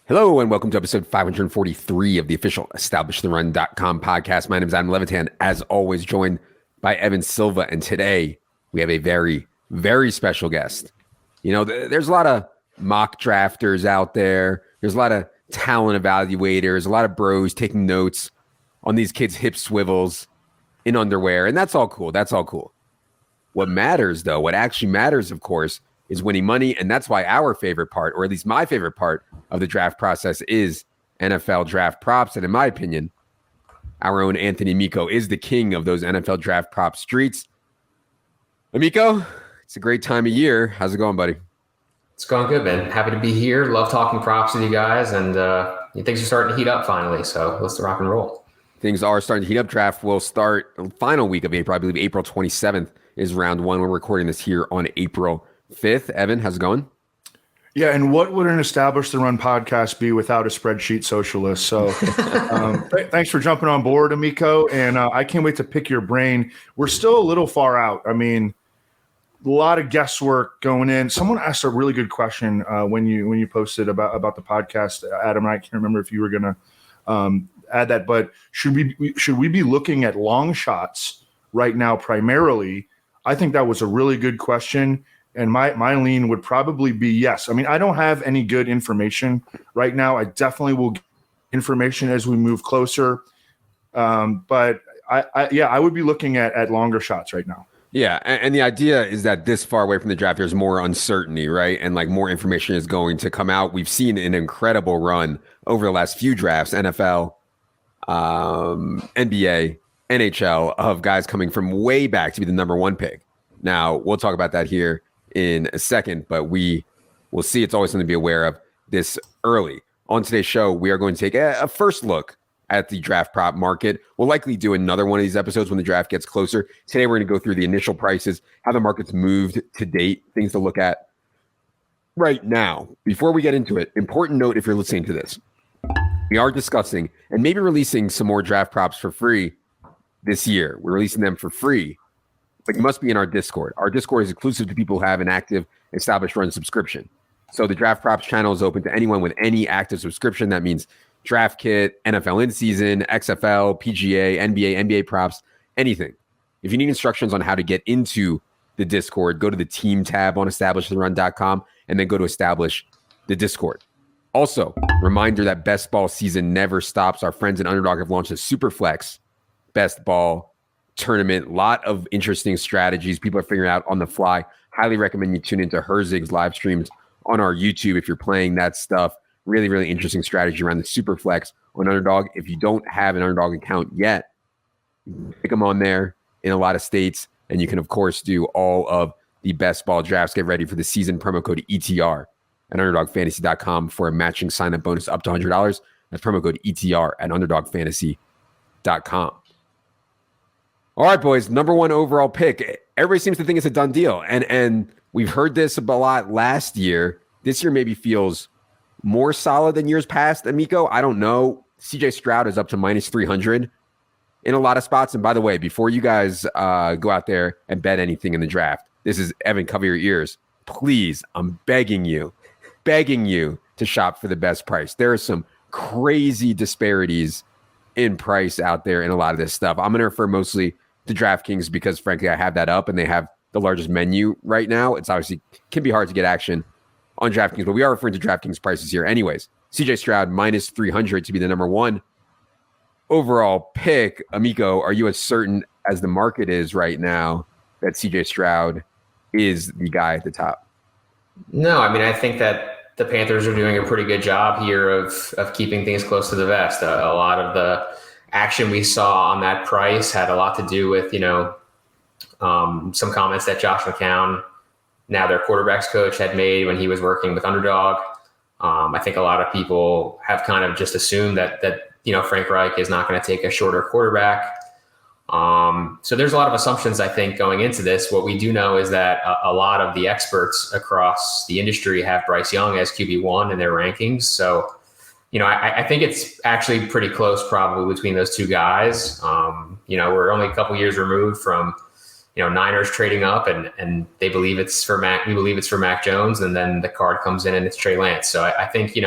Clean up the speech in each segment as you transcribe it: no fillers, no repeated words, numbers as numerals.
Hello and welcome to episode 543 of the official EstablishTheRun.com podcast. My name is Adam Levitan, as always, joined by Evan Silva. And today we have a very, very special guest. You know, there's a lot of mock drafters out there. There's a lot of talent evaluators, a lot of bros taking notes on these kids' hip swivels in underwear. And that's all cool. That's all cool. What matters, though, what actually matters, of course, is winning money. And that's why our favorite part, or at least my favorite part of the draft process, is NFL draft props. And in my opinion, our own Anthony Amico is the king of those NFL draft prop streets. Amico, it's a great time of year. How's it going, buddy? It's going good, man. Happy to be here. Love talking props with you guys. And things are starting to heat up finally. So let's rock and roll. Things are starting to heat up. Draft will start the final week of April. I believe April 27th is round one. We're recording this here on April 5th. Evan, how's it going? Yeah, and what would an Establish the Run podcast be without a spreadsheet socialist? So thanks for jumping on board, Amico, and I can't wait to pick your brain. We're still a little far out. I mean, a lot of guesswork going in. Someone asked a really good question when you posted about the podcast, Adam. I can't remember if you were going to add that, but should we be looking at long shots right now primarily? I think that was a really good question. And my lean would probably be yes. I mean, I don't have any good information right now. I definitely will get information as we move closer. But I would be looking at longer shots right now. Yeah. And the idea is that this far away from the draft, there's more uncertainty, right? And like more information is going to come out. We've seen an incredible run over the last few drafts, NFL, NBA, NHL, of guys coming from way back to be the number one pick. Now, we'll talk about that here in a second, but we will see. It's always something to be aware of this early. On today's show, we are going to take a first look at the draft prop market. We'll likely do another one of these episodes when the draft gets closer. Today, we're going to go through the initial prices, how the market's moved to date, things to look at right now. Before we get into it, important note if you're listening to this, we are discussing and maybe releasing some more draft props for free this year. We're releasing them for free, but you must be in our Discord. Our Discord is exclusive to people who have an active Established Run subscription. So the Draft Props channel is open to anyone with any active subscription. That means Draft Kit, NFL in-season, XFL, PGA, NBA props, anything. If you need instructions on how to get into the Discord, go to the team tab on EstablishTheRun.com and then go to Establish the Discord. Also, reminder that best ball season never stops. Our friends at Underdog have launched a Superflex best ball tournament. Lot of interesting strategies people are figuring out on the fly. Highly recommend you tune into Herzig's live streams on our YouTube if you're playing that stuff. Really, really interesting strategy around the Superflex on Underdog. If you don't have an Underdog account yet, you can pick them on there in a lot of states. And you can, of course, do all of the best ball drafts. Get ready for the season. Promo code ETR at UnderdogFantasy.com for a matching sign-up bonus up to $100. That's promo code ETR at UnderdogFantasy.com. All right, boys, number one overall pick. Everybody seems to think it's a done deal. And we've heard this a lot last year. This year maybe feels more solid than years past, Amico. I don't know. CJ Stroud is up to minus 300 in a lot of spots. And by the way, before you guys go out there and bet anything in the draft, this is Evan, cover your ears. Please, I'm begging you to shop for the best price. There are some crazy disparities in price out there in a lot of this stuff. I'm going to refer mostly to DraftKings because, frankly, I have that up and they have the largest menu right now. It's obviously can be hard to get action on DraftKings, but we are referring to DraftKings prices here. Anyways, CJ Stroud minus 300 to be the number one overall pick. Amico, are you as certain as the market is right now that CJ Stroud is the guy at the top? No, I mean, I think that the Panthers are doing a pretty good job here of keeping things close to the vest. A lot of the action we saw on that price had a lot to do with, some comments that Josh McCown, now their quarterbacks coach, had made when he was working with Underdog. I think a lot of people have kind of just assumed that Frank Reich is not going to take a shorter quarterback. So there's a lot of assumptions, I think, going into this. What we do know is that a lot of the experts across the industry have Bryce Young as QB1 in their rankings. So, I think it's actually pretty close probably between those two guys. We're only a couple years removed from, Niners trading up and they believe it's for Mac. We believe it's for Mac Jones. And then the card comes in and it's Trey Lance. So I think, the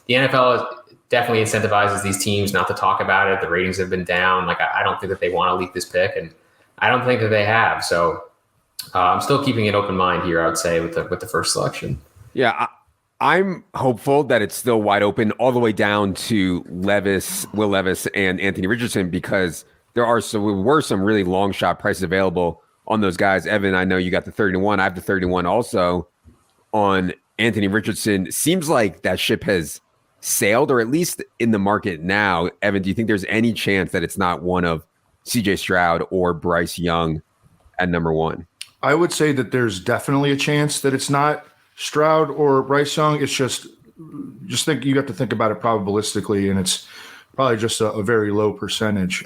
NFL definitely incentivizes these teams not to talk about it. The ratings have been down. Like, I don't think that they want to leak this pick, and I don't think that they have. So I'm still keeping an open mind here, I would say, with the first selection. Yeah, I'm hopeful that it's still wide open all the way down to Will Levis, and Anthony Richardson, because there were some really long shot prices available on those guys. Evan, I know you got the 30-1. I have the 30-1 also on Anthony Richardson. Seems like that ship has sailed, or at least in the market now. Evan, do you think there's any chance that it's not one of CJ Stroud or Bryce Young at number 1? I would say that there's definitely a chance that it's not Stroud or Bryce Young. It's just think you have to think about it probabilistically, and it's probably just a very low percentage.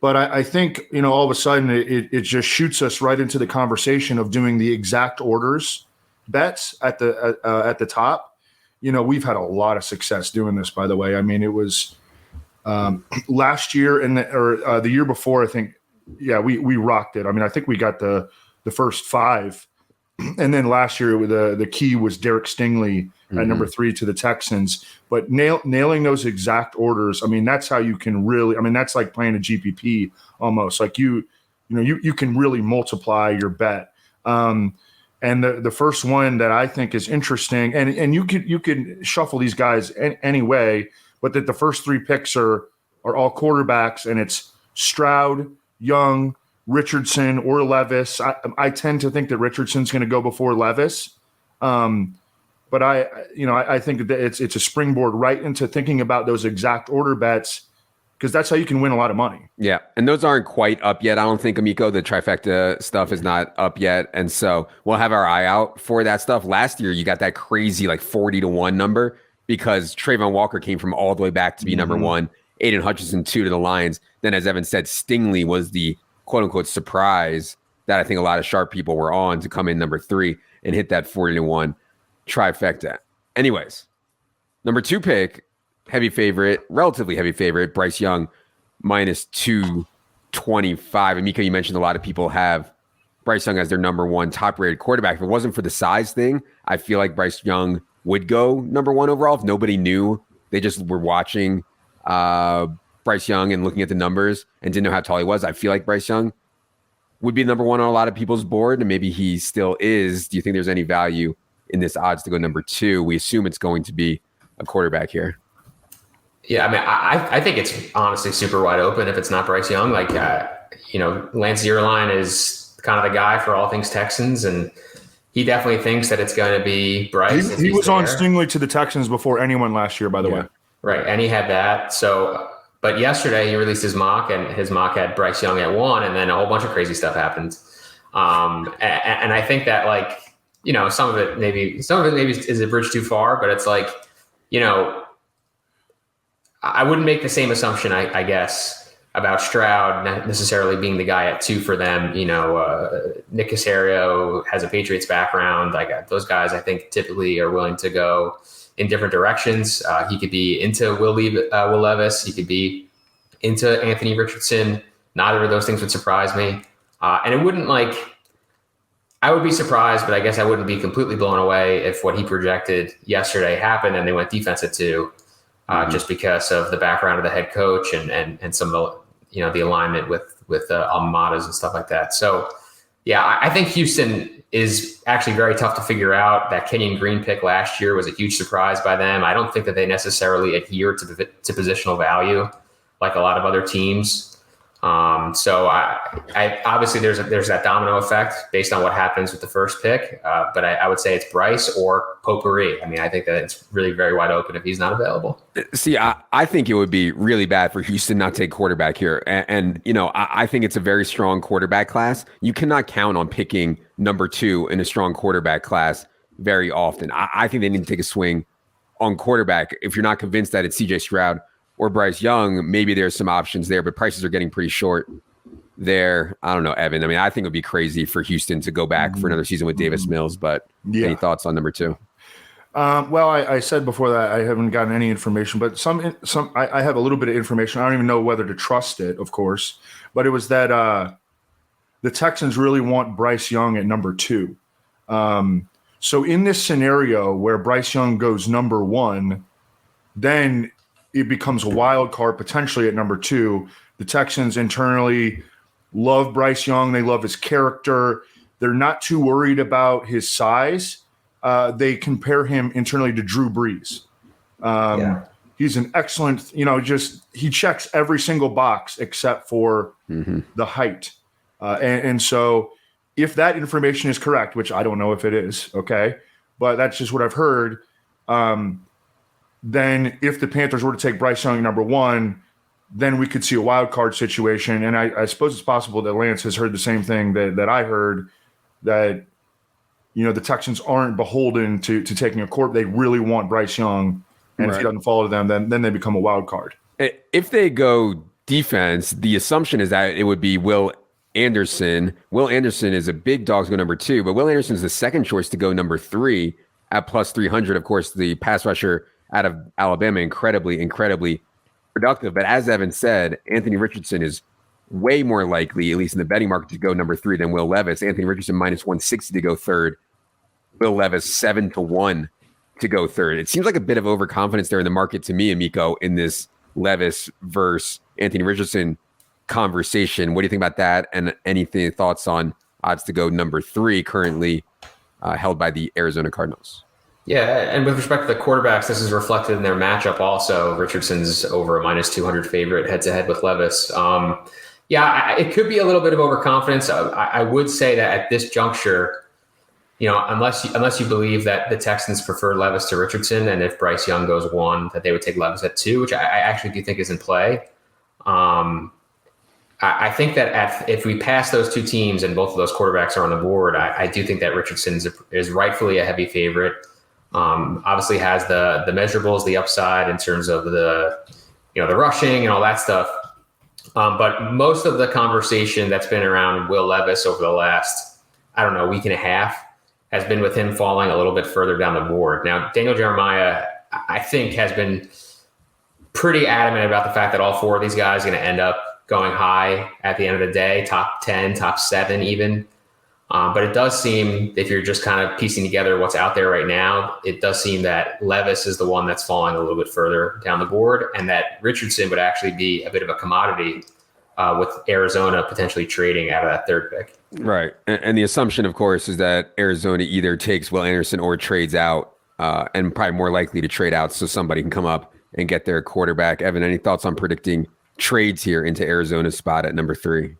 But I think, all of a sudden it just shoots us right into the conversation of doing the exact orders bets at the top. We've had a lot of success doing this, by the way. I mean, it was last year or the year before, I think. Yeah, we rocked it. I mean, I think we got the first 5. And then last year, the key was Derek Stingley at number 3 to the Texans. But nailing those exact orders, I mean, that's how you can really. I mean, that's like playing a GPP almost. Like you can really multiply your bet. And the first one that I think is interesting, and you could shuffle these guys any way, but that the first 3 picks are all quarterbacks, and it's Stroud, Young, Richardson, or Levis. I tend to think that Richardson's going to go before Levis, but I think that it's a springboard right into thinking about those exact order bets, because that's how you can win a lot of money. Yeah, and those aren't quite up yet. I don't think, Amico, the trifecta stuff is not up yet, and so we'll have our eye out for that stuff. Last year, you got that crazy 40-1 number because Trayvon Walker came from all the way back to be number 1, Aiden Hutchinson 2 to the Lions. Then, as Evan said, Stingley was the quote-unquote surprise that I think a lot of sharp people were on to come in number 3 and hit that 40-1 trifecta. Anyways, number 2 pick, relatively heavy favorite, Bryce Young, minus 225. Amico, you mentioned a lot of people have Bryce Young as their number 1 top-rated quarterback. If it wasn't for the size thing, I feel like Bryce Young would go number 1 overall if nobody knew. They just were watching Bryce Young and looking at the numbers and didn't know how tall he was. I feel like Bryce Young would be number 1 on a lot of people's board, and maybe he still is. Do you think there's any value in this odds to go number 2? We assume it's going to be a quarterback here. Yeah, I mean, I think it's honestly super wide open if it's not Bryce Young. Lance Zierlein is kind of the guy for all things Texans, and he definitely thinks that it's going to be Bryce. He was on Stingley to the Texans before anyone last year, by the way. Right, and he had that. So, but yesterday he released his mock, and his mock had Bryce Young at 1, and then a whole bunch of crazy stuff happened. And I think that some of it maybe is a bridge too far, but it's I wouldn't make the same assumption, I guess, about Stroud not necessarily being the guy at 2 for them. Nick Caserio has a Patriots background. Those guys, I think, typically are willing to go in different directions. He could be into Will Levis. He could be into Anthony Richardson. Neither of those things would surprise me. And it wouldn't I would be surprised, but I guess I wouldn't be completely blown away if what he projected yesterday happened and they went defense at 2, just because of the background of the head coach and some of the alignment with alma maters and stuff like that. So yeah, I think Houston is actually very tough to figure out. That Kenyon Green pick last year was a huge surprise by them. I don't think that they necessarily adhere to positional value like a lot of other teams. So I obviously there's that domino effect based on what happens with the first pick. But I would say it's Bryce or Potpourri. I mean, I think that it's really very wide open if he's not available. See, I think it would be really bad for Houston not to take quarterback here. And I think it's a very strong quarterback class. You cannot count on picking number 2 in a strong quarterback class very often. I think they need to take a swing on quarterback. If you're not convinced that it's CJ Stroud or Bryce Young, maybe there's some options there, but prices are getting pretty short there. I don't know, Evan. I mean, I think it would be crazy for Houston to go back for another season with Davis Mills, but any thoughts on number 2? Well, I said before that I haven't gotten any information, but I have a little bit of information. I don't even know whether to trust it, of course, but it was that the Texans really want Bryce Young at number 2. So in this scenario where Bryce Young goes number 1, then it becomes a wild card potentially at number 2. The Texans internally love Bryce Young. They love his character. They're not too worried about his size. They compare him internally to Drew Brees. He's an excellent, he checks every single box except for the height. And so if that information is correct, which I don't know if it is, okay, but that's just what I've heard, then if the Panthers were to take Bryce Young number 1, then we could see a wild card situation. And I suppose it's possible that Lance has heard the same thing that I heard, that, the Texans aren't beholden to taking a court. They really want Bryce Young. And if he doesn't follow them, then they become a wild card. If they go defense, the assumption is that it would be Will Anderson. Will Anderson is a big dog to go number 2, but Will Anderson is the second choice to go number 3 at plus 300. Of course, the pass rusher out of Alabama, incredibly productive. But as Evan said, Anthony Richardson is way more likely, at least in the betting market, to go number 3 than Will Levis. Anthony Richardson minus 160 to go 3rd. Will Levis 7-1 to go 3rd. It seems like a bit of overconfidence there in the market to me, Amico, in this Levis versus Anthony Richardson conversation. What do you think about that? And thoughts on odds to go number 3 currently held by the Arizona Cardinals? Yeah, and with respect to the quarterbacks, this is reflected in their matchup also. Richardson's over a minus 200 favorite head-to-head with Levis. It could be a little bit of overconfidence. I would say that at this juncture, unless you believe that the Texans prefer Levis to Richardson, and if Bryce Young goes 1, that they would take Levis at 2, which I actually do think is in play. I think that if we pass those 2 teams and both of those quarterbacks are on the board, I do think that Richardson is rightfully a heavy favorite. Obviously has the measurables, the upside in terms of the rushing and all that stuff. But most of the conversation that's been around Will Levis over the last, week and a half has been with him falling a little bit further down the board. Now, Daniel Jeremiah, I think, has been pretty adamant about the fact that all 4 of these guys are going to end up going high at the end of the day, top 10, top 7 even. But it does seem, if you're just kind of piecing together what's out there right now, it does seem that Levis is the one that's falling a little bit further down the board, and that Richardson would actually be a bit of a commodity with Arizona potentially trading out of that 3rd pick. Right. And the assumption, of course, is that Arizona either takes Will Anderson or trades out, and probably more likely to trade out so somebody can come up and get their quarterback. Evan, any thoughts on predicting trades here into Arizona's spot at number 3?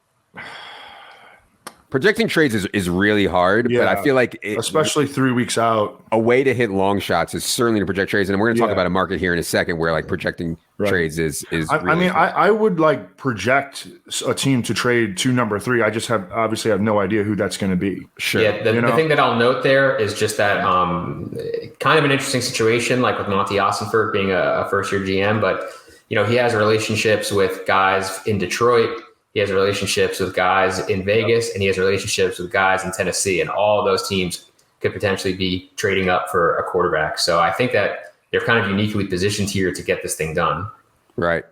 Projecting trades is really hard, but I feel like especially 3 weeks out, a way to hit long shots is certainly to project trades. And we're going to talk about a market here in a second where projecting trades is. I would project a team to trade to number 3. I just obviously have no idea who that's going to be. Sure. Yeah. The thing that I'll note there is just that kind of an interesting situation, like with Monty Ossenfort being a first-year GM, but he has relationships with guys in Detroit. He has relationships with guys in Vegas, and he has relationships with guys in Tennessee, and all of those teams could potentially be trading up for a quarterback. So I think that they're kind of uniquely positioned here to get this thing done. Right.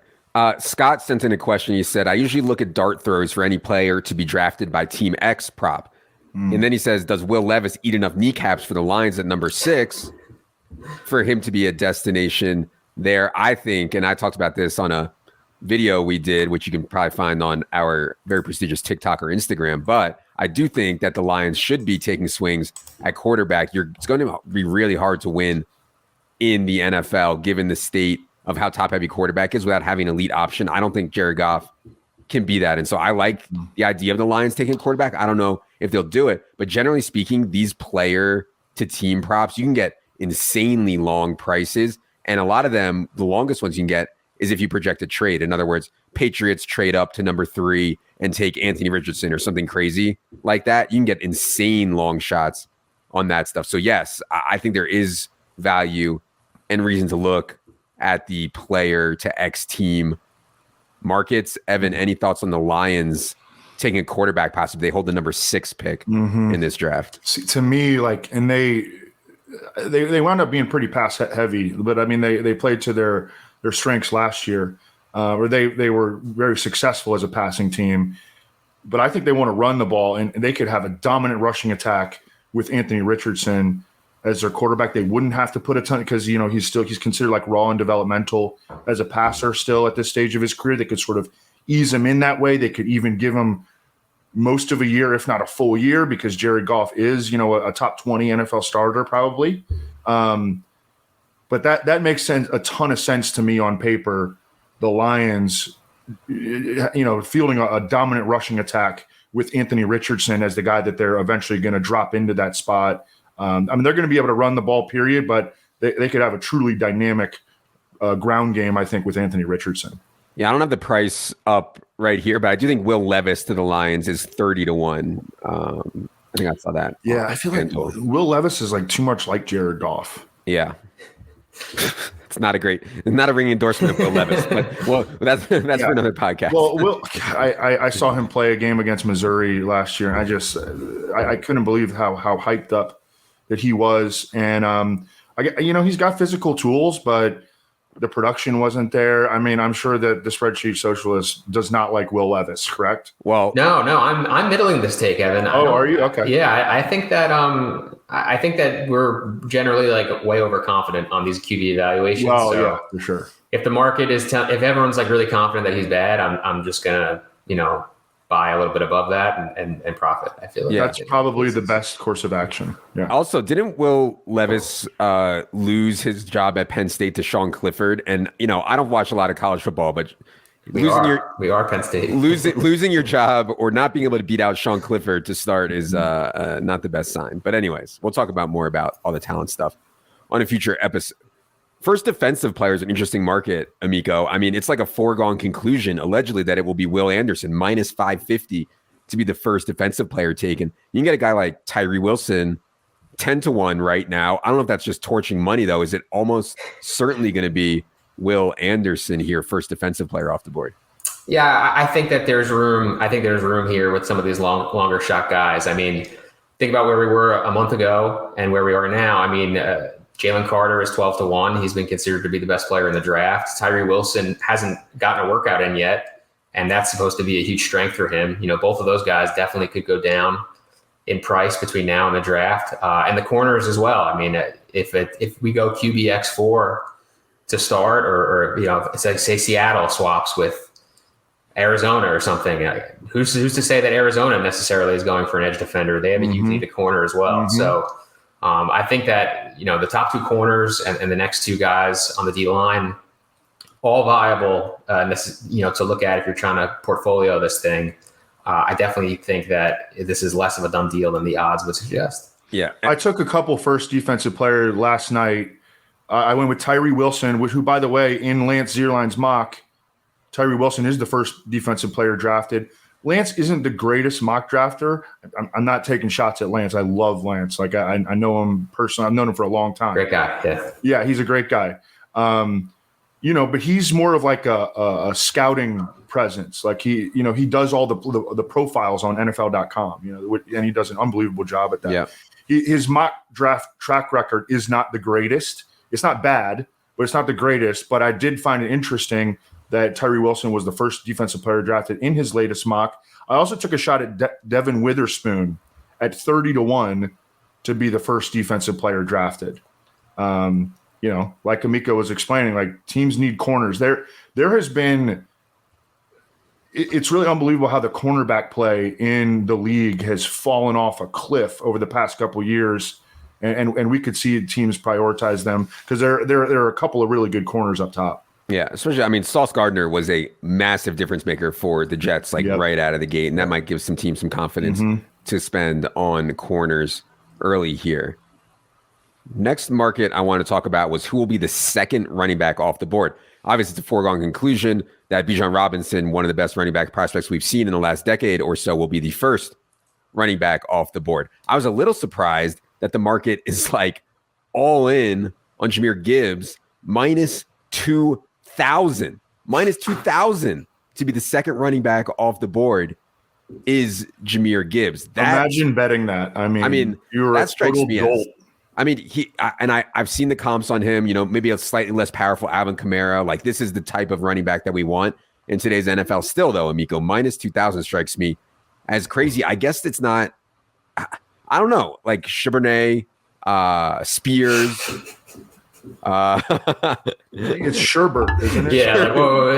Scott sent in a question. He said, I usually look at dart throws for any player to be drafted by Team X prop. And then he says, does Will Levis eat enough kneecaps for the Lions at number 6 for him to be a destination there? I think, and I talked about this on a video we did, which you can probably find on our very prestigious TikTok or Instagram. But I do think that the Lions should be taking swings at quarterback. It's going to be really hard to win in the NFL, given the state of how top-heavy quarterback is without having an elite option. I don't think Jared Goff can be that. And so I like the idea of the Lions taking a quarterback. I don't know if they'll do it. But generally speaking, these player-to-team props, you can get insanely long prices. And a lot of them, the longest ones you can get, is if you project a trade. In other words, Patriots trade up to number 3 and take Anthony Richardson or something crazy like that. You can get insane long shots on that stuff. So yes, I think there is value and reason to look at the player to X team markets. Evan, any thoughts on the Lions taking a quarterback possibly? They hold the number 6 pick in this draft. See, to me, and they wound up being pretty pass heavy, but I mean, they played to their strengths last year, where they were very successful as a passing team. but I think they want to run the ball, and they could have a dominant rushing attack with Anthony Richardson as their quarterback. They wouldn't have to put a ton because, he's considered like raw and developmental as a passer still at this stage of his career. They could sort of ease him in that way. They could even give him most of a year, if not a full year, because Jared Goff is, a top 20 NFL starter probably. But that makes sense, a ton of sense to me on paper. The Lions, fielding a dominant rushing attack with Anthony Richardson as the guy that they're eventually going to drop into that spot. They're going to be able to run the ball, period, but they could have a truly dynamic ground game, I think, with Anthony Richardson. Yeah, I don't have the price up right here, but I do think Will Levis to the Lions is 30-1. I think I saw that. Yeah, I feel like Will Levis is like too much like Jared Goff. Yeah. It's not a ringing endorsement of Will Levis, but that's for another podcast. Well, I saw him play a game against Missouri last year, and I couldn't believe how hyped up that he was. And he's got physical tools, but the production wasn't there. I mean, I'm sure that the spreadsheet socialist does not like Will Levis, correct? Well, no, I'm middling this take, Evan. Oh, are you? Okay. Yeah, I think that we're generally like way overconfident on these QB evaluations. Well, so yeah, for sure. If the market is, if everyone's like really confident that he's bad, I'm just gonna, buy a little bit above that and profit. I feel like that's probably the best course of action. Yeah. Also, didn't Will Levis lose his job at Penn State to Sean Clifford? And I don't watch a lot of college football, but we are Penn State. losing your job or not being able to beat out Sean Clifford to start is not the best sign. But anyways, we'll talk about more about all the talent stuff on a future episode. First defensive player is an interesting market, Amico. I mean, it's like a foregone conclusion, allegedly, that it will be Will Anderson, minus 550 to be the first defensive player taken. You can get a guy like Tyree Wilson, 10-1 right now. I don't know if that's just torching money, though. Is it almost certainly going to be Will Anderson here, first defensive player off the board? Yeah, I think that there's room. I think there's room here with some of these longer shot guys. I mean, think about where we were a month ago and where we are now. I mean, Jalen Carter is 12-1. He's been considered to be the best player in the draft. Tyree Wilson hasn't gotten a workout in yet, and that's supposed to be a huge strength for him. Both of those guys definitely could go down in price between now and the draft, and the corners as well. I mean, if we go QBX4 to start, or say Seattle swaps with Arizona or something, who's to say that Arizona necessarily is going for an edge defender? They have a huge need at corner as well. Mm-hmm. So I think that, the top two corners and the next two guys on the D line, all viable, to look at if you're trying to portfolio this thing. I definitely think that this is less of a done deal than the odds would suggest. Yeah. I took a couple first defensive player last night. I went with Tyree Wilson, who, by the way, in Lance Zierlein's mock, Tyree Wilson is the first defensive player drafted. Lance isn't the greatest mock drafter. I'm not taking shots at Lance. I love Lance. Like I know him personally. I've known him for a long time. Great guy. Yeah. Yeah, he's a great guy. But he's more of like a scouting presence. Like he does all the profiles on NFL.com. And he does an unbelievable job at that. Yeah. His mock draft track record is not the greatest. It's not bad, but it's not the greatest. But I did find it interesting that Tyree Wilson was the first defensive player drafted in his latest mock. I also took a shot at Devin Witherspoon at 30-1 to be the first defensive player drafted. Like Amico was explaining, like teams need corners. There has been – it's really unbelievable how the cornerback play in the league has fallen off a cliff over the past couple of years, and we could see teams prioritize them because there are a couple of really good corners up top. Yeah, especially, Sauce Gardner was a massive difference maker for the Jets, right out of the gate, and that might give some teams some confidence to spend on corners early here. Next market I want to talk about was who will be the second running back off the board. Obviously, it's a foregone conclusion that Bijan Robinson, one of the best running back prospects we've seen in the last decade or so, will be the first running back off the board. I was a little surprised that the market is like all in on Jahmyr Gibbs, minus 2,000 to be the second running back off the board is Jahmyr Gibbs. Imagine betting that. That strikes me as, I've seen the comps on him, maybe a slightly less powerful Alvin Kamara. Like, this is the type of running back that we want in today's NFL. Still, though, Amico, minus 2,000 strikes me as crazy. I guess it's not. I don't know, like Charbonnet, Spears. It's sherbet, isn't it? Yeah. Like, whoa.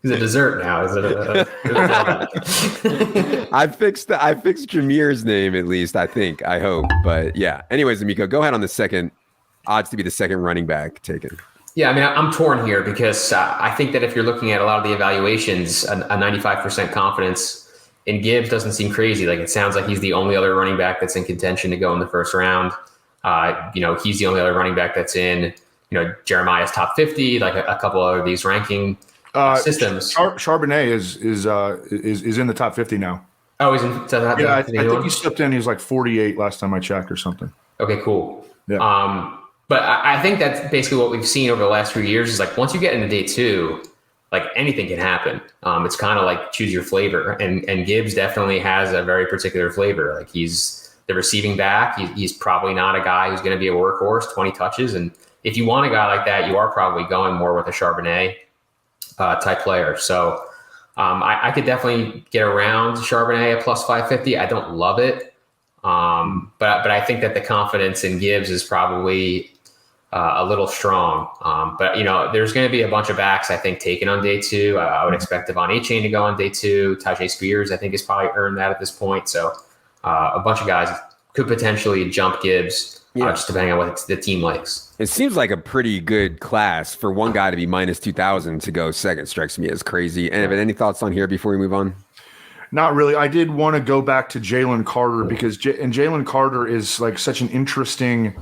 Is it dessert now? Is it I fixed Jameer's name at least. I hope. But yeah. Anyways, Amico, go ahead on the second odds to be the second running back taken. Yeah, I mean, I'm torn here because I think that if you're looking at a lot of the evaluations, a 95% confidence in Gibbs doesn't seem crazy. Like, it sounds like he's the only other running back that's in contention to go in the first round. He's the only other running back that's in, Jeremiah's top 50, like a couple of these ranking systems. Charbonnet is in the top 50 now. Oh, he's in. I think he slipped in. He was like 48 last time I checked or something. Okay, cool. Yeah. But I think that's basically what we've seen over the last few years is like once you get into day two, like anything can happen. It's kind of like choose your flavor. And Gibbs definitely has a very particular flavor. Like he's the receiving back. He's probably not a guy who's going to be a workhorse, 20 touches. And if you want a guy like that, you are probably going more with a Charbonnet type player. So I could definitely get around Charbonnet at plus 550. I don't love it. But I think that the confidence in Gibbs is probably a little strong. But there's going to be a bunch of backs, I think, taken on day two. I would expect Devon Achane to go on day two. Tyjae Spears, I think, has probably earned that at this point. So a bunch of guys could potentially jump Gibbs, just depending on what the team likes. It seems like a pretty good class for one guy to be minus 2,000 to go second. Strikes me as crazy. And any thoughts on here before we move on? Not really. I did want to go back to Jalen Carter because Jalen Carter is like such an interesting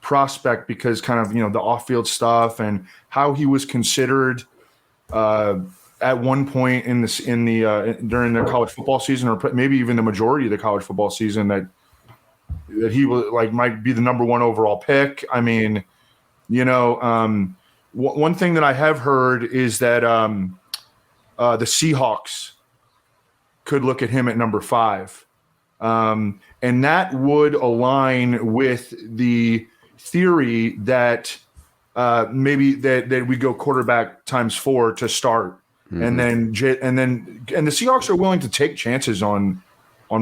prospect because kind of, the off-field stuff and how he was considered at one point during the college football season, or maybe even the majority of the college football season, that he was like might be the number one overall pick. I mean, one thing that I have heard is that the Seahawks could look at him at number 5. And that would align with the theory that maybe that we go quarterback times 4 to start. Mm-hmm. And the Seahawks are willing to take chances on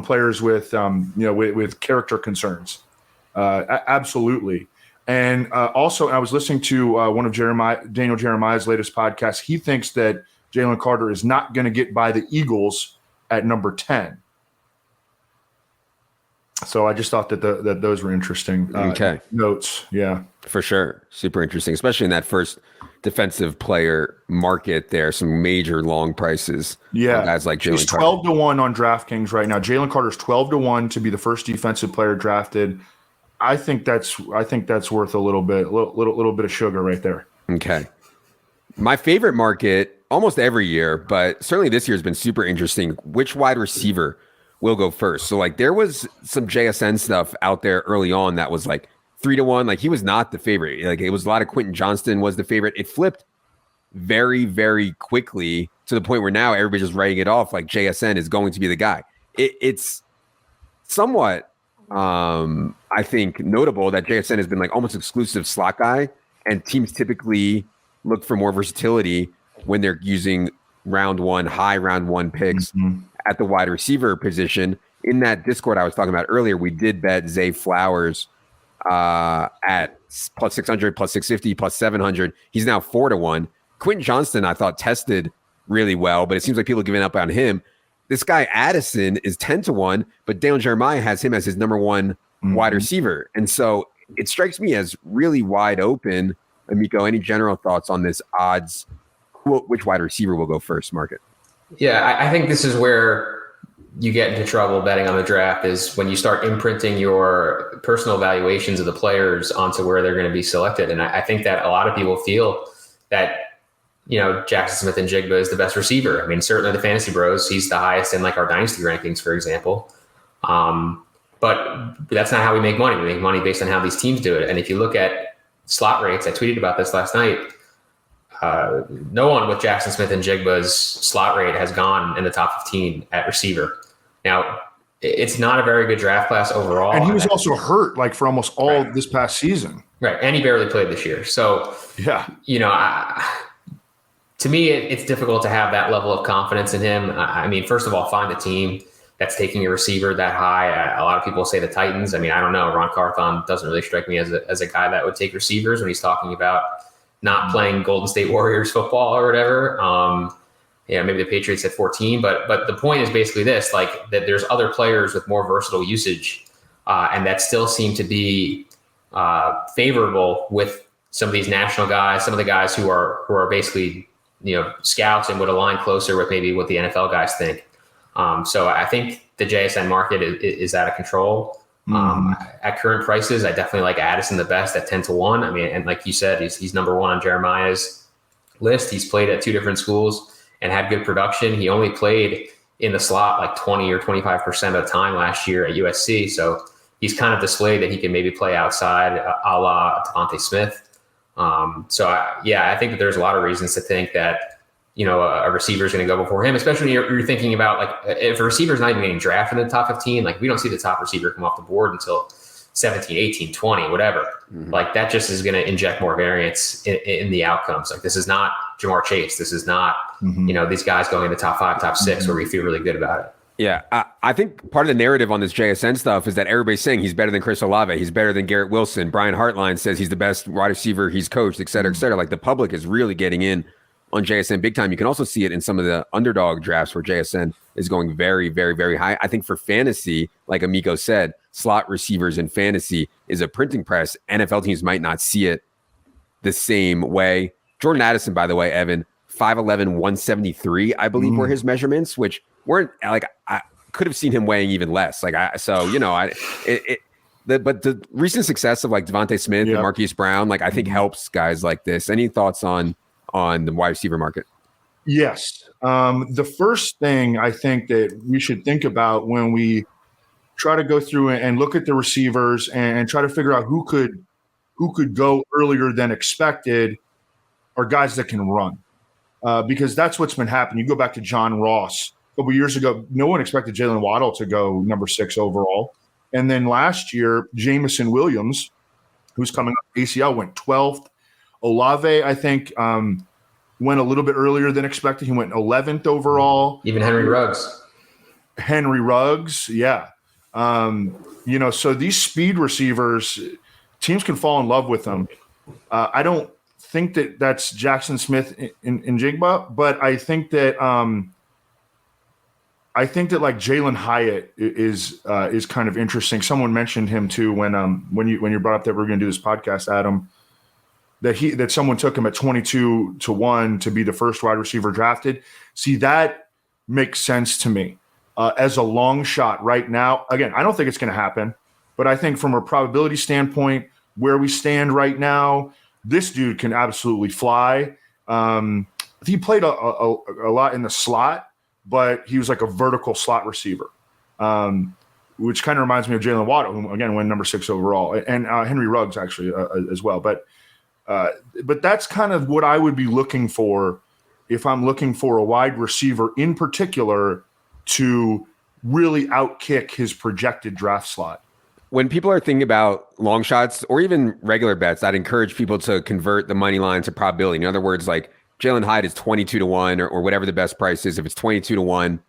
players with with character concerns. Absolutely. And also I was listening to one of Daniel Jeremiah's latest podcasts. He thinks that Jalen Carter is not going to get by the Eagles at number 10. So I just thought that those were interesting notes. Yeah, for sure. Super interesting, especially in that first defensive player market there. Some major long prices. Yeah. Guys like Jalen Carter. 12 to 1 on DraftKings right now. Jalen Carter's 12 to 1 to be the first defensive player drafted. I think that's worth a little bit of sugar right there. Okay. My favorite market almost every year, but certainly this year has been super interesting. Which wide receiver will go first? So like there was some JSN stuff out there early on that was like 3 to 1. Like he was not the favorite. Like it was a lot of Quentin Johnston was the favorite. It flipped very, very quickly to the point where now everybody's just writing it off like JSN is going to be the guy. It's somewhat, I think, notable that JSN has been like almost exclusive slot guy, and teams typically look for more versatility when they're using high round one picks at the wide receiver position. In that Discord I was talking about earlier, we did bet Zay Flowers at plus 600, plus 650, plus 700. He's now 4 to 1. Quentin Johnston, I thought, tested really well, but it seems like people are giving up on him. This guy Addison is 10 to 1, but Daniel Jeremiah has him as his number one wide receiver. And so it strikes me as really wide open. Amico, any general thoughts on this odds? Which wide receiver will go first, market? Yeah, I think this is where you get into trouble betting on the draft, is when you start imprinting your personal evaluations of the players onto where they're going to be selected. And I think that a lot of people feel that, Jackson Smith and Jigba is the best receiver. I mean, certainly the Fantasy Bros, he's the highest in like our dynasty rankings, for example. But that's not how we make money. We make money based on how these teams do it. And if you look at slot rates, I tweeted about this last night. No one with Jackson Smith and Jigba's slot rate has gone in the top 15 at receiver. Now, it's not a very good draft class overall. And he was also hurt like for almost all this past season. Right. And he barely played this year. So, yeah, to me, it's difficult to have that level of confidence in him. I mean, first of all, find a team that's taking a receiver that high. A lot of people say the Titans. I mean, I don't know. Ron Carthon doesn't really strike me as a guy that would take receivers when he's talking about not playing Golden State Warriors football or whatever. Maybe the Patriots at 14, but the point is basically this, like that there's other players with more versatile usage and that still seem to be favorable with some of these national guys, some of the guys who are basically, scouts and would align closer with maybe what the NFL guys think. So I think the JSN market is out of control. At current prices, I definitely like Addison the best at 10-1. I mean, and like you said, he's number one on Jeremiah's list. He's played at 2 different schools and had good production. He only played in the slot like 20 or 25% of the time last year at USC. So he's kind of displayed that he can maybe play outside a la Devontae Smith. I think that there's a lot of reasons to think that, a receiver is going to go before him, especially when you're thinking about like if a receiver is not even getting drafted in the top 15, like we don't see the top receiver come off the board until 17, 18, 20, whatever. Like that just is going to inject more variance in the outcomes. Like this is not Jamar Chase. This is not, these guys going in the top 5, top 6 where we feel really good about it. Yeah, I think part of the narrative on this JSN stuff is that everybody's saying he's better than Chris Olave. He's better than Garrett Wilson. Brian Hartline says he's the best wide receiver he's coached, et cetera, et cetera. Like the public is really getting in on JSN big time. You can also see it in some of the underdog drafts where JSN is going very, very, very high. I think for fantasy, like Amico said, slot receivers in fantasy is a printing press. NFL teams might not see it the same way. Jordan Addison, by the way, Evan, 5'11", 173, I believe were his measurements, which weren't like I could have seen him weighing even less. But the recent success of like Devontae Smith and Marquise Brown, like I think helps guys like this. Any thoughts on the wide receiver market? Yes. The first thing I think that we should think about when we try to go through and look at the receivers and try to figure out who could go earlier than expected are guys that can run. Because that's what's been happening. You go back to John Ross a couple years ago, no one expected Jalen Waddle to go number 6 overall. And then last year, Jamison Williams, who's coming up ACL, went 12th. Olave, I think, went a little bit earlier than expected. He went 11th overall. Even Henry Ruggs, yeah. So these speed receivers, teams can fall in love with them. I don't think that that's Jackson Smith in Jigba, but I think that like Jalen Hyatt is kind of interesting. Someone mentioned him too when you brought up that we're going to do this podcast, Adam. That someone took him at 22-1 to be the first wide receiver drafted. See, that makes sense to me as a long shot right now. Again, I don't think it's going to happen, but I think from a probability standpoint, where we stand right now, this dude can absolutely fly. He played a lot in the slot, but he was like a vertical slot receiver, which kind of reminds me of Jalen Waddle, who again went number 6 overall, and Henry Ruggs actually as well. But that's kind of what I would be looking for if I'm looking for a wide receiver in particular to really outkick his projected draft slot. When people are thinking about long shots or even regular bets, I'd encourage people to convert the money line to probability. In other words, like Jalen Hyatt is 22-1 or whatever the best price is. If it's 22-1,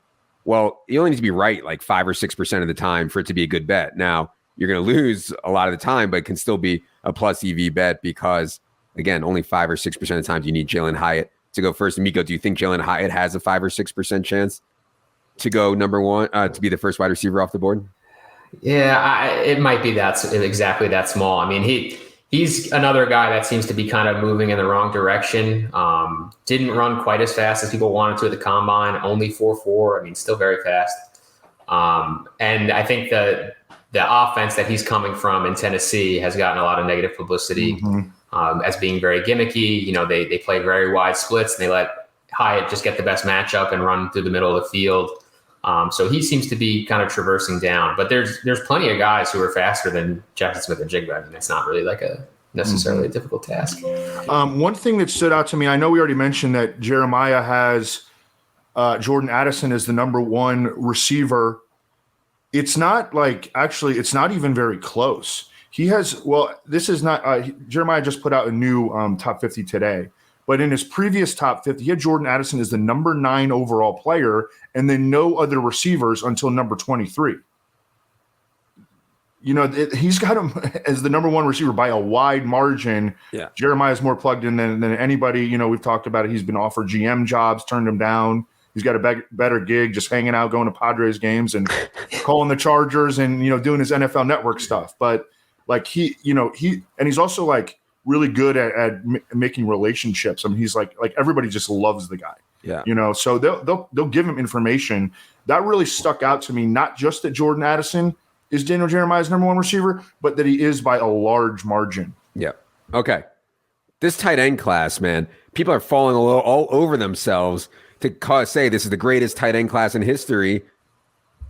well, you only need to be right like 5 or 6% of the time for it to be a good bet. Now, you're going to lose a lot of the time, but it can still be a plus EV bet because, again, only 5 or 6% of the time you need Jalen Hyatt to go first. Amico, do you think Jalen Hyatt has a 5 or 6% chance to go number 1, to be the first wide receiver off the board? Yeah, it might be exactly that small. I mean, he's another guy that seems to be kind of moving in the wrong direction. Didn't run quite as fast as people wanted to at the combine. Only 4.4. I mean, still very fast. And I think the offense that he's coming from in Tennessee has gotten a lot of negative publicity as being very gimmicky. They play very wide splits and they let Hyatt just get the best matchup and run through the middle of the field. So he seems to be kind of traversing down, but there's plenty of guys who are faster than Jackson Smith and Jigba. I mean, it's not really like necessarily a difficult task. One thing that stood out to me, I know we already mentioned that Jeremiah has Jordan Addison as the number 1 receiver. It's not it's not even very close. He has, this is not, Jeremiah just put out a new top 50 today, But in his previous top 50, he had Jordan Addison as the number 9 overall player and then no other receivers until number 23. He's got him as the number 1 receiver by a wide margin. Yeah. Jeremiah's more plugged in than anybody. We've talked about it. He's been offered GM jobs, turned them down. He's got a better gig, just hanging out, going to Padres games and calling the Chargers and, doing his NFL Network stuff. But like he's also like really good at making relationships. I mean, he's like everybody just loves the guy. Yeah. So they'll give him information. That really stuck out to me, not just that Jordan Addison is Daniel Jeremiah's number 1 receiver, but that he is by a large margin. Yeah. Okay. This tight end class, man, people are falling all over themselves to say this is the greatest tight end class in history.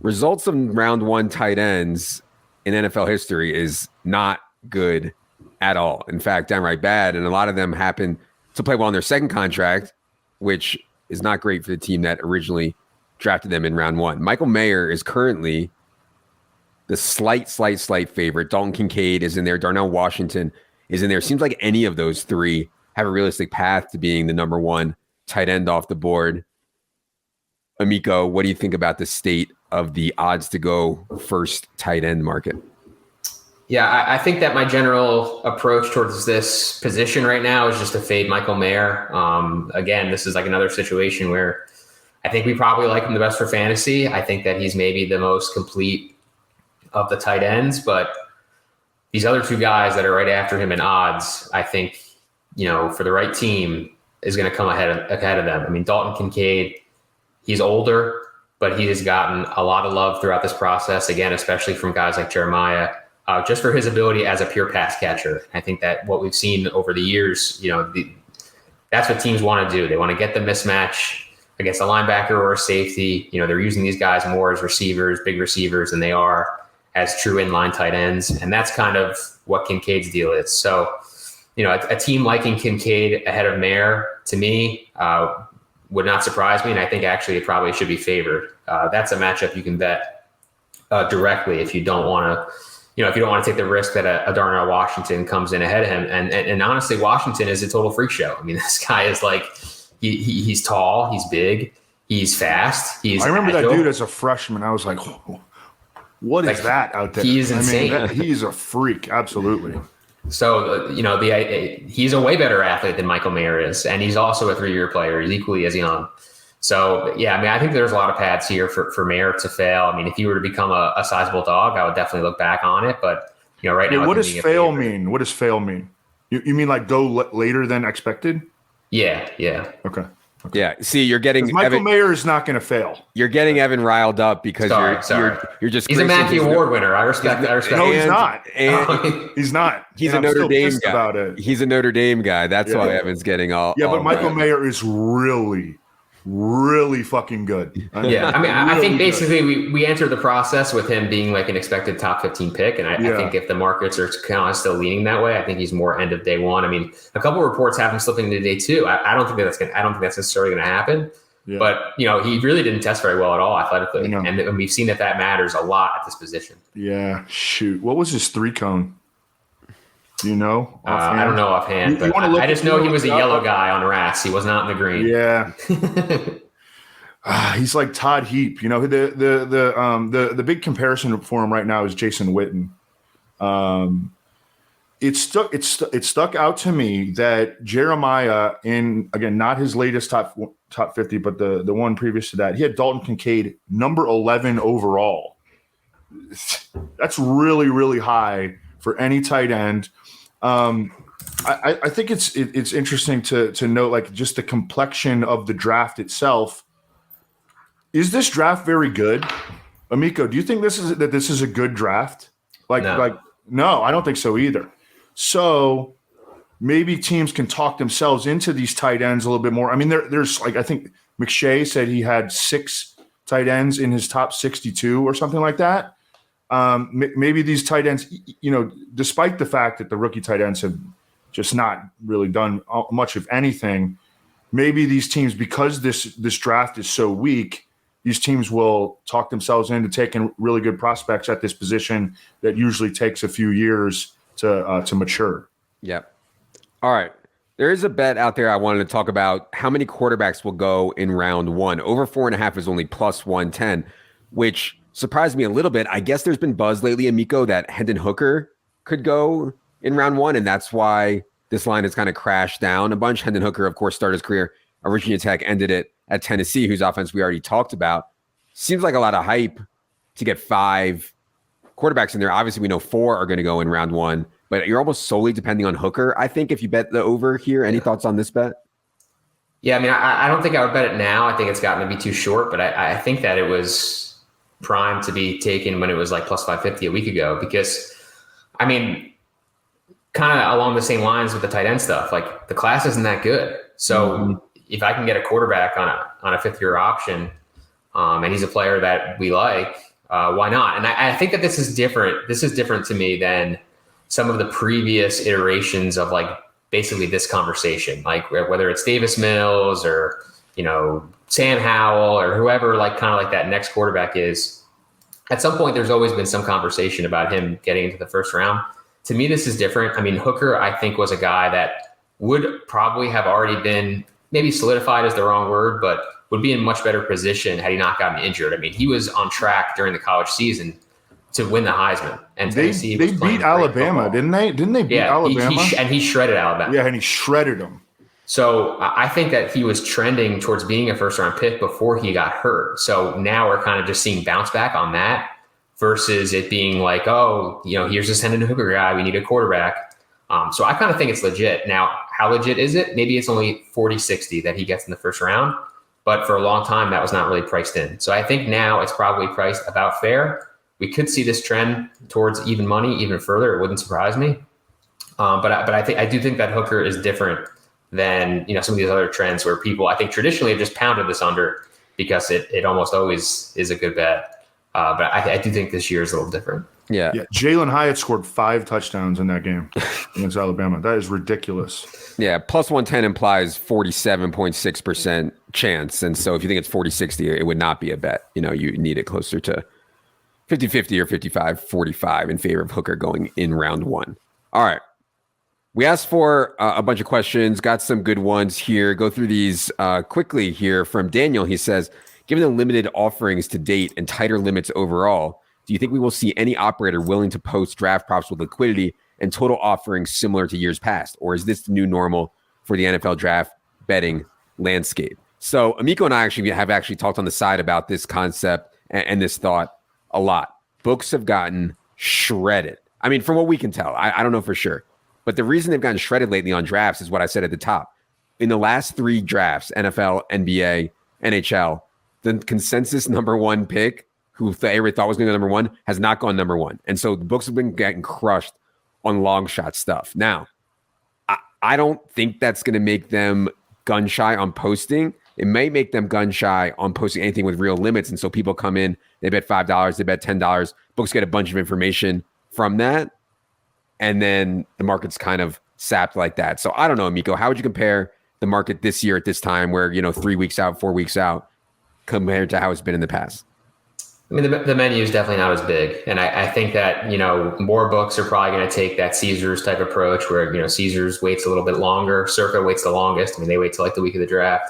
Results of round 1 tight ends in NFL history is not good at all. In fact, downright bad. And a lot of them happen to play well on their second contract, which is not great for the team that originally drafted them in round 1. Michael Mayer is currently the slight favorite. Dalton Kincaid is in there. Darnell Washington is in there. Seems like any of those 3 have a realistic path to being the number 1 tight end off the board. Amico, what do you think about the state of the odds to go first tight end market? Yeah, I think that my general approach towards this position right now is just to fade Michael Mayer. Again, this is like another situation where I think we probably like him the best for fantasy. I think that he's maybe the most complete of the tight ends, but these other 2 guys that are right after him in odds, I think, for the right team is going to come ahead of them. I mean, Dalton Kincaid, he's older, but he has gotten a lot of love throughout this process, again, especially from guys like Jeremiah, just for his ability as a pure pass catcher. I think that what we've seen over the years, that's what teams want to do. They want to get the mismatch against a linebacker or a safety. They're using these guys more as receivers, big receivers, than they are as true inline tight ends. And that's kind of what Kincaid's deal is. So, a team liking Kincaid ahead of Mayer, to me, would not surprise me. And I think actually it probably should be favored. That's a matchup you can bet directly if you don't want to, take the risk that a Darnell Washington comes in ahead of him. And honestly, Washington is a total freak show. I mean, this guy is like, he's tall, he's big, he's fast. I remember agile. That dude as a freshman. I was like, what is that out there? He's insane. He's a freak. Absolutely. So, he's a way better athlete than Michael Mayer is. And he's also a 3-year player. He's equally as young. So, yeah, I mean, I think there's a lot of paths here for Mayer to fail. I mean, if he were to become a sizable dog, I would definitely look back on it. But, right now. What does fail mean? What does fail mean? You mean like go later than expected? Yeah. Okay. Yeah. See, you're getting Michael Mayer is not going to fail. You're getting Evan riled up because you're just. He's a Mackey Award winner. I respect. No, he's not. He's not. He's a Notre Dame guy. About it. He's a Notre Dame guy. That's why Evan's getting all. Yeah, but Michael Mayer is really fucking good. Yeah, I mean, I think basically we entered the process with him being like an expected top 15 pick, and I think if the markets are kind of still leaning that way, I think he's more end of day 1. I mean, a couple of reports have him slipping into day 2. I don't think that's necessarily going to happen. Yeah. But he really didn't test very well at all athletically, and we've seen that matters a lot at this position. Yeah, shoot, what was his 3-cone? Do you know? I don't know offhand, but I just know he was a yellow guy on rats. He was not in the green. Yeah. He's like Todd Heap. The big comparison for him right now is Jason Witten. It stuck out to me that Jeremiah, in again not his latest top 50, but the one previous to that, he had Dalton Kincaid number 11 overall. That's really, really high for any tight end. I think it's interesting to note, like, just the complexion of the draft itself. Is this draft very good? Amico, do you think this is a good draft? No, I don't think so either. So maybe teams can talk themselves into these tight ends a little bit more. I mean, there's like, I think McShay said he had 6 tight ends in his top 62 or something like that. Maybe these tight ends, despite the fact that the rookie tight ends have just not really done much of anything, maybe these teams, because this draft is so weak, these teams will talk themselves into taking really good prospects at this position that usually takes a few years to mature. Yep. All right. There is a bet out there I wanted to talk about how many quarterbacks will go in round one. Over 4.5 is only plus 110, which surprised me a little bit. I guess there's been buzz lately, Amico, that Hendon Hooker could go in round one, and that's why this line has kind of crashed down a bunch. Hendon Hooker, of course, started his career at Virginia Tech, ended it at Tennessee, whose offense we already talked about. Seems like a lot of hype to get 5 quarterbacks in there. Obviously, we know 4 are going to go in round one, but you're almost solely depending on Hooker, I think, if you bet the over here. Any thoughts on this bet? Yeah, I mean, I don't think I would bet it now. I think it's gotten to be too short, but I think that it was primed to be taken when it was like plus 550 a week ago because, I mean, kind of along the same lines with the tight end stuff, like the class isn't that good. So if I can get a quarterback on a 5th-year option and he's a player that we like, why not? And I think that this is different. This is different to me than some of the previous iterations of like basically this conversation, like whether it's Davis Mills or, Sam Howell or whoever, like kind of like that next quarterback is. At some point, there's always been some conversation about him getting into the first round. To me, this is different. I mean, Hooker, I think, was a guy that would probably have already been maybe solidified is the wrong word, but would be in much better position had he not gotten injured. I mean, he was on track during the college season to win the Heisman. And Tennessee they beat Alabama, didn't they? Didn't they beat Alabama? And he shredded Alabama. Yeah, and he shredded them. So I think that he was trending towards being a first-round pick before he got hurt. So now we're kind of just seeing bounce back on that versus it being like, here's this Hendon Hooker guy. We need a quarterback. So I kind of think it's legit. Now, how legit is it? Maybe it's only 40-60 that he gets in the first round. But for a long time, that was not really priced in. So I think now it's probably priced about fair. We could see this trend towards even money even further. It wouldn't surprise me. But I do think that Hooker is different than some of these other trends where people, I think, traditionally have just pounded this under because it almost always is a good bet. But I do think this year is a little different. Yeah. Jalen Hyatt scored 5 touchdowns in that game against Alabama. That is ridiculous. Yeah, plus 110 implies 47.6% chance. And so if you think it's 40-60, it would not be a bet. You need it closer to 50-50 or 55-45 in favor of Hooker going in round one. All right. We asked for a bunch of questions, got some good ones here. Go through these quickly here from Daniel. He says, given the limited offerings to date and tighter limits overall, do you think we will see any operator willing to post draft props with liquidity and total offerings similar to years past? Or is this the new normal for the NFL draft betting landscape? So Amico and I have talked on the side about this concept and this thought a lot. Books have gotten shredded. I mean, from what we can tell, I don't know for sure. But the reason they've gotten shredded lately on drafts is what I said at the top. In the last 3 drafts, NFL, NBA, NHL, the consensus number 1 pick, who everybody thought was going to go number 1, has not gone number 1. And so the books have been getting crushed on long shot stuff. Now, I don't think that's going to make them gun shy on posting. It may make them gun shy on posting anything with real limits. And so people come in, they bet $5, they bet $10. Books get a bunch of information from that. And then the market's kind of sapped like that. So I don't know, Amico, how would you compare the market this year at this time where, 3 weeks out, 4 weeks out, compared to how it's been in the past? I mean, the menu is definitely not as big. And I think that, more books are probably going to take that Caesars type approach where, Caesars waits a little bit longer. Circa waits the longest. I mean, they wait till like the week of the draft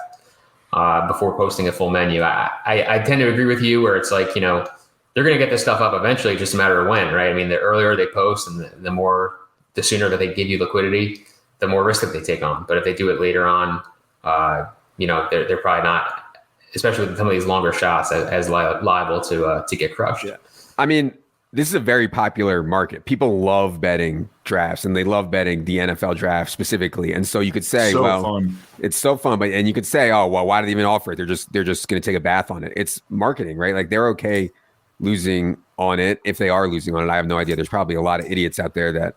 before posting a full menu. I tend to agree with you where it's like, they're going to get this stuff up eventually, just a matter of when, right? I mean, the earlier they post and the sooner that they give you liquidity, the more risk that they take on. But if they do it later on, they're probably not, especially with some of these longer shots, as liable to get crushed. Yeah. I mean, this is a very popular market. People love betting drafts, and they love betting the NFL draft specifically. And so you could say, fun. It's so fun, and you could say, oh, well, why do they even offer it? They're just going to take a bath on it. It's marketing, right? Like they're okay losing on it if they are losing on it. I have no idea. There's probably a lot of idiots out there that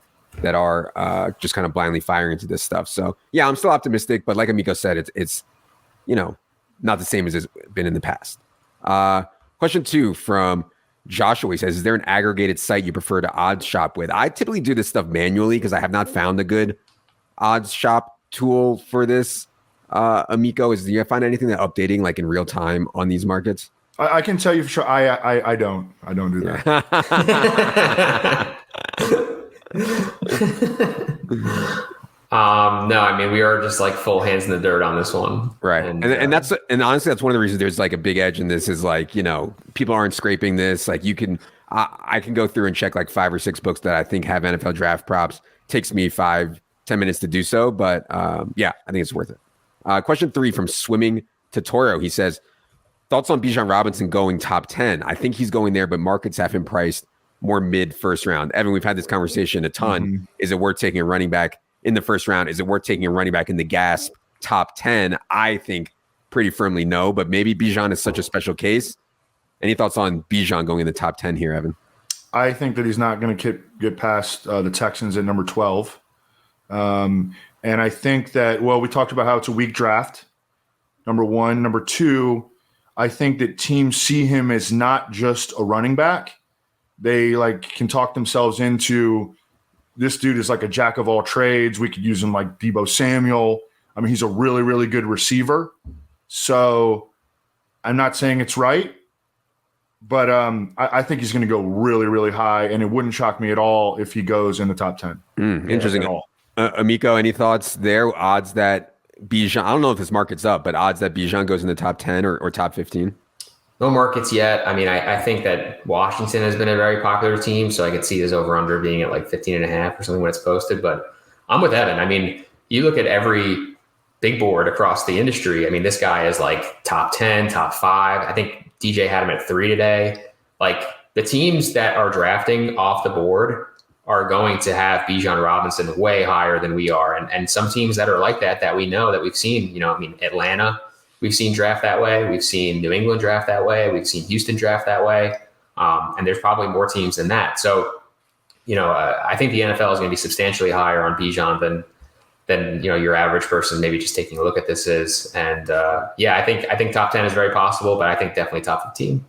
are just kind of blindly firing into this stuff. So yeah, I'm still optimistic, but like Amico said, it's not the same as it's been in the past. Question 2 from Joshua. He says, is there an aggregated site you prefer to odds shop with? I typically do this stuff manually because I have not found a good odds shop tool for this. Amico, do you find anything that updating like in real time on these markets? I can tell you for sure. I don't do that. No, I mean, we are just like full hands in the dirt on this one. Right. And honestly, that's one of the reasons there's like a big edge in this is like, people aren't scraping this. Like I can go through and check like 5 or 6 books that I think have NFL draft props. Takes me 5-10 minutes to do so. But yeah, I think it's worth it. Question 3 from Swimming Totoro. He says, thoughts on Bijan Robinson going top 10? I think he's going there, but markets have him priced more mid first round. Evan, we've had this conversation a ton. Mm-hmm. Is it worth taking a running back in the first round? Is it worth taking a running back in the gasp top 10? I think pretty firmly no, but maybe Bijan is such a special case. Any thoughts on Bijan going in the top 10 here, Evan? I think that he's not going to get past the Texans at number 12. And I think that, well, we talked about how it's a weak draft, number 1. Number 2, I think that teams see him as not just a running back. They can talk themselves into, this dude is like a jack of all trades. We could use him like Deebo Samuel. I mean, he's a really, really good receiver. So I'm not saying it's right, but I think he's going to go really, really high, and it wouldn't shock me at all if he goes in the top 10. Interesting. Amico, any thoughts there? Odds that Bijan, I don't know if this market's up, but odds that Bijan goes in the top 10 or top 15? No markets yet. I mean, I think that Washington has been a very popular team, so I could see his over-under being at like 15.5 or something when it's posted. But I'm with Evan. I mean, you look at every big board across the industry. I mean, this guy is like top 10, top 5. I think DJ had him at 3 today. Like, the teams that are drafting off the board are going to have Bijan Robinson way higher than we are. And some teams that are like that we know, that we've seen, Atlanta, we've seen draft that way. We've seen New England draft that way. We've seen Houston draft that way. And there's probably more teams than that. So, I think the NFL is going to be substantially higher on Bijan than your average person maybe just taking a look at this is. And I think top 10 is very possible, but I think definitely top 15.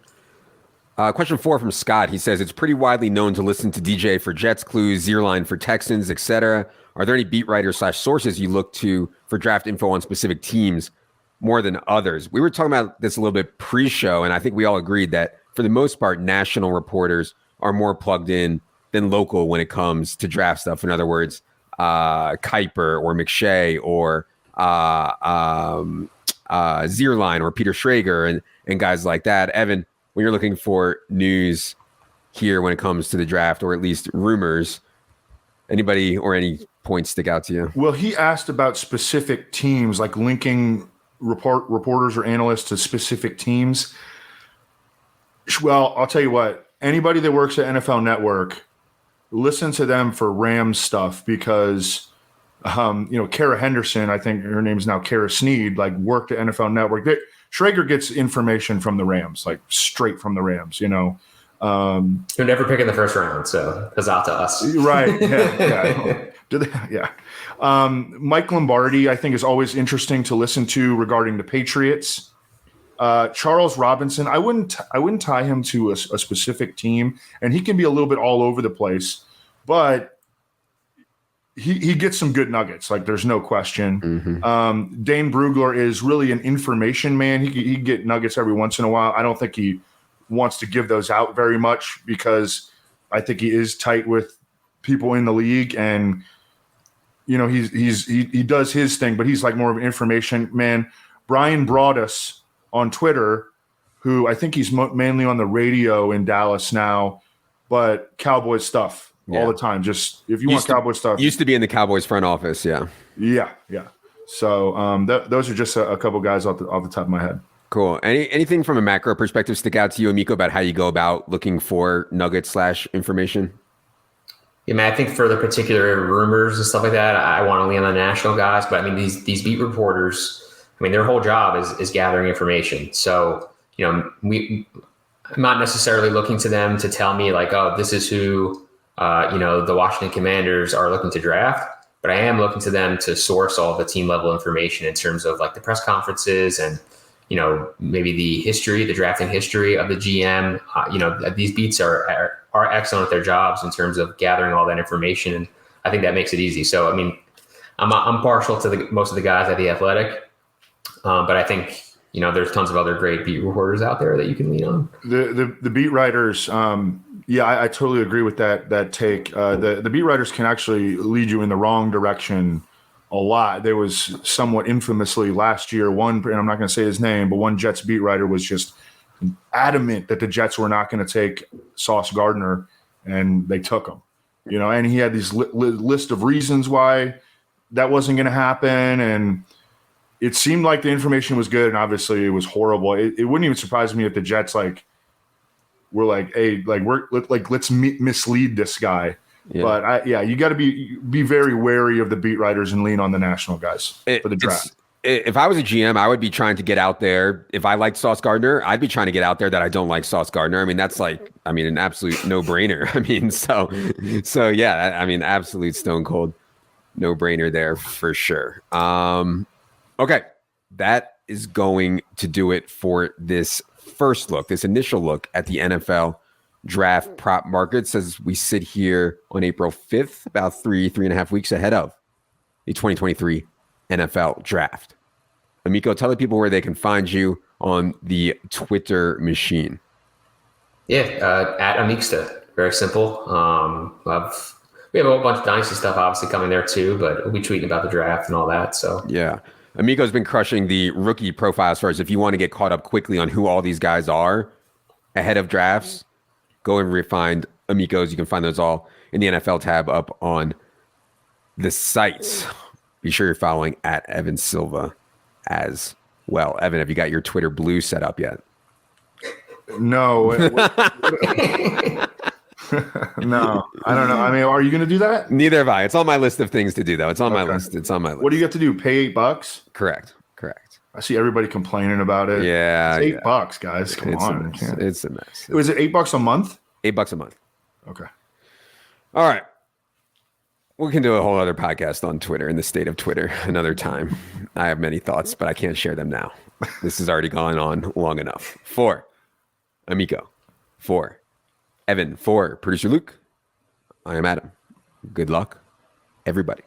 Question 4 from Scott. He says, it's pretty widely known to listen to DJ for Jets clues, Zierlein for Texans, etc. Are there any beat writers / sources you look to for draft info on specific teams more than others? We were talking about this a little bit pre-show, and I think we all agreed that for the most part, national reporters are more plugged in than local when it comes to draft stuff. In other words, Kuiper or McShay or Zierlein or Peter Schrager and guys like that. Evan, when you're looking for news here when it comes to the draft, or at least rumors, anybody or any points stick out to you? Well, he asked about specific teams, like linking reporters or analysts to specific teams. Well, I'll tell you what, anybody that works at NFL Network, listen to them for Rams stuff, because Kara Henderson, I think her name is now Kara Sneed, worked at NFL Network. Schrager gets information from the Rams, straight from the Rams, Who never pick in the first round, so huzzah to us. Right, yeah. Mike Lombardi, I think, is always interesting to listen to regarding the Patriots. Charles Robinson, I wouldn't tie him to a specific team, and he can be a little bit all over the place, but he gets some good nuggets. There's no question. Mm-hmm. Dane Brugler is really an information man. He get nuggets every once in a while. I don't think he wants to give those out very much, because I think he is tight with people in the league, and he does his thing, but he's more of an information man. Brian Broaddus on Twitter, who I think he's mainly on the radio in Dallas now, but Cowboys stuff all the time. Just if you want Cowboys stuff. Used to be in the Cowboys front office, yeah. Yeah. So those are just a couple guys off the top of my head. Cool. Anything from a macro perspective stick out to you, Amico, about how you go about looking for nuggets / information? Yeah, man, I think for the particular rumors and stuff like that, I want to lean on the national guys. But I mean, these beat reporters, I mean, their whole job is gathering information. So, I'm not necessarily looking to them to tell me this is who, the Washington Commanders are looking to draft. But I am looking to them to source all the team level information in terms of the press conferences and, maybe the drafting history of the GM. These beats are excellent at their jobs in terms of gathering all that information. And I think that makes it easy. So, I mean, I'm partial to most of the guys at The Athletic. But I think, there's tons of other great beat reporters out there that you can lean on. The beat writers, I totally agree with that take. The beat writers can actually lead you in the wrong direction a lot. There was somewhat infamously last year, and I'm not going to say his name, but one Jets beat writer was just adamant that the Jets were not going to take Sauce Gardner, and they took him. And he had these list of reasons why that wasn't going to happen, and it seemed like the information was good, and obviously it was horrible. It wouldn't even surprise me if the Jets were like, hey, let's mislead this guy. Yeah. But you got to be very wary of the beat writers and lean on the national guys for the draft. If I was a GM, I would be trying to get out there. If I liked Sauce Gardner, I'd be trying to get out there that I don't like Sauce Gardner. I mean, that's an absolute no-brainer. I mean, so yeah, I mean, absolute stone cold no-brainer there for sure. Okay, that is going to do it for this this initial look at the NFL draft prop markets as we sit here on April 5th, about 3.5 weeks ahead of the 2023 NFL draft. Amico, tell the people where they can find you on the Twitter machine. Yeah, at Amicsta. Very simple. We have a whole bunch of Dynasty stuff obviously coming there too, but we'll be tweeting about the draft and all that. So yeah. Amico's been crushing the rookie profile as far as if you want to get caught up quickly on who all these guys are ahead of drafts, go and find Amico's. You can find those all in the NFL tab up on the site. Be sure you're following at Evan Silva as well. Evan, have you got your Twitter blue set up yet? No. No, I don't know. I mean, are you going to do that? Neither have I. It's on my list of things to do, though. It's on my list. What do you have to do? Pay $8? Correct. I see everybody complaining about it. Yeah. It's $8, guys. Come on. It's a mess. Was it $8 a month? $8 a month. Okay. All right. We can do a whole other podcast on Twitter and the state of Twitter another time. I have many thoughts, but I can't share them now. This has already gone on long enough. For Amico, for Evan, for producer Luke, I am Adam. Good luck, everybody.